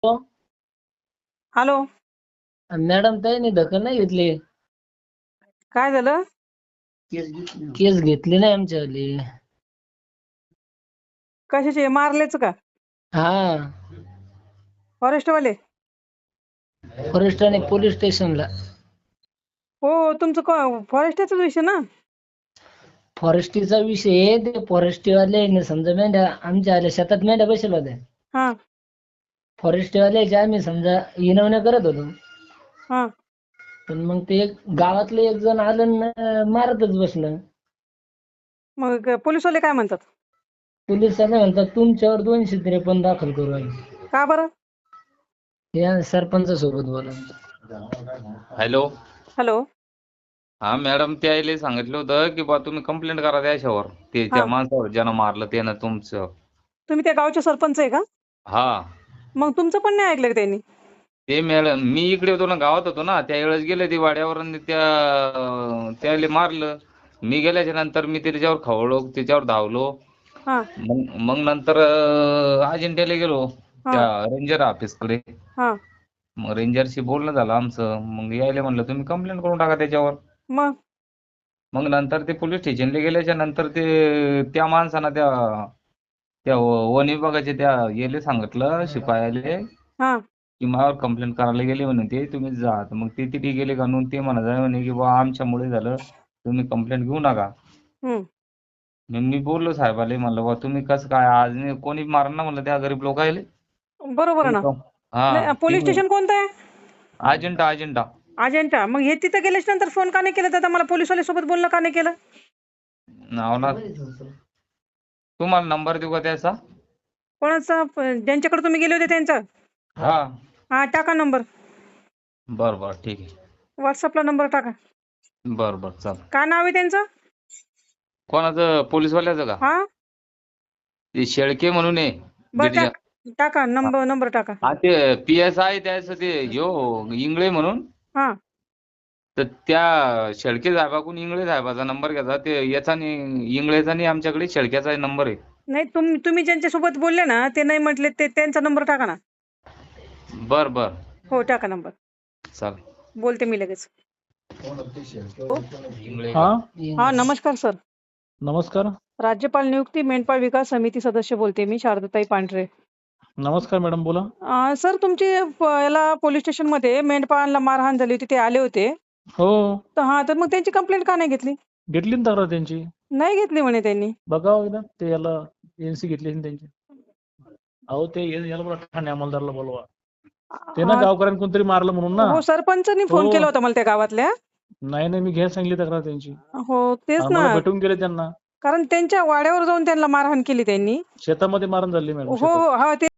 हो. Hello. Madam त्यांनी दखल नाही घेतली. काय झालं? केस घेतली नाही आमच्यावाली. कशाचे मारलेच का? हा, फॉरेस्टवाले? फॉरेस्ट आणि पोलीस स्टेशनला. हो, तुमचं फॉरेस्टचा विषय ना? फॉरेस्टीचा विषय आहे. ते फॉरेस्टवाले समजा मेंढ्या आमच्या आल्या शेतात मेंढ्या बसल्या होत्या. हा फॉरेस्टवाल्याचे आम्ही समजा हिनवण्या करत होतो. हा. पण मग ते गावातलं एक जण आलं न मारतच बसलं. मग पोलीसवाले काय म्हणतात? पोलिसांना म्हणतात तुमच्यावर 253 दाखल करू आम्ही. का बरं? या सरपंचासोबत बोला. हॅलो. हॅलो. हा मॅडम, त्याला सांगितलं होतं की बा तुम्ही कंप्लेंट करा त्याच्यावर, ते हा, त्या माणसावर ज्यानं मारलं त्यानं तुमचं. तुम्ही त्या गावचे सरपंच आहे का? हा, मग तुमचं पण नाही ऐकलं का त्यांनी? ते मॅडम मी इकडे होतो ना, गावात होतो ना, त्यावेळेस गेले ते वाड्यावर आणि त्याला मारलं. मी गेल्याच्या नंतर मी त्याच्यावर खवळलो, त्याच्यावर धावलो. हा मग नंतर अजिंठ्याला गेलो हा त्या रेंजर ऑफिसकडे. हा. मग रेंजरशी बोलणं झालं आमचं. मग यायला म्हणलं तुम्ही कंप्लेंट करून टाका त्याच्यावर. मग मग नंतर ते पोलीस स्टेशनला गेल्याच्या नंतर त्या माणसानं त्या त्या वन विभागाचे त्या याले सांगितलं शिपायाले हा की माझ्यावर कंप्लेंट करायला गेले म्हणे ते, तुम्ही जा. तर मग ते तिथे गेले का नोंद, ते म्हणत आहे म्हणे की बा आमच्यामुळे झालं, तुम्ही कंप्लेंट घेऊ नका. हम्म. मग मी बोललो साहेबाले, म्हणलं बा तुम्ही कसं काय आज नाही कोणी मारणार म्हणलं त्या गरीब लोकायले. बरोबर आहे ना. हा, नाही, पोलीस स्टेशन कोणतं आहे? अजिंठा. अजिंठा. मग हे तिथं गेल्याच्या नंतर फोन का नाही केला दादा? मला पोलीसवाले सोबत बोलणं का नाही केलं? नाव ना, तुम्हाला नंबर देऊ का त्याचा? कोणाचा? ज्यांच्याकडे तुम्ही गेले होते त्यांचा? हा, हा, टाका नंबर. बरं ठीक आहे. व्हॉट्सअपला नंबर टाका. बरं चालेल. काय नाव आहे त्यांचं? कोणाचं? पोलीसवाल्याचं का? हा, ते शेळके म्हणून आहे. बरं टाका नंबर टाका. हा, ते PSI त्याचं ते इंगळे म्हणून. हा. तर त्या शेळके साहेबाकडून इंगळे साहेबाचा नंबर घ्यायचा. ते याचा नाही, इंगळेचा नाही, आमच्याकडे शेळक्याचा नंबर आहे. नाही, तुम्ही ज्यांच्यासोबत बोलले ना ते नाही म्हटले, ते त्यांचा नंबर टाका ना. बरं हो, टाका नंबर. चालेल. बोलते मी लगेच. हा, हा, नमस्कार सर. नमस्कार. राज्यपाल नियुक्ती मेंढपाळ विकास समिती सदस्य बोलते मी, शारदाताई पांढरे. नमस्कार मॅडम, बोला. सर, तुमची याला पोलीस स्टेशनमध्ये मेंढपाळांना मारहाण झाली होती, ते आले होते. हो, तर मग त्यांची कंप्लेंट का नाही घेतली? घेतली ना तक्रार त्यांची. नाही घेतली म्हणे त्यांनी. बघावं एकदा ते याला एनसी घेतली ना त्यांची. अहो ते याला बोला, ठाणे अंमलदारला बोलवा. ते ना गावकऱ्यांनी कोणतरी मारलं म्हणून ना. हो, सरपंचांनी फोन हो. केला होता मला त्या गावातल्या. नाही मी घ्यायला सांगली तक्रार त्यांची. हो, तेच आणि ना. मला भेटून गेले त्यांना. कारण त्यांच्या वाड्यावर जाऊन त्यांना मारहाण केली त्यांनी. शेतामध्ये मारण झाली मॅडम, हो शेतात. हो, हा, ते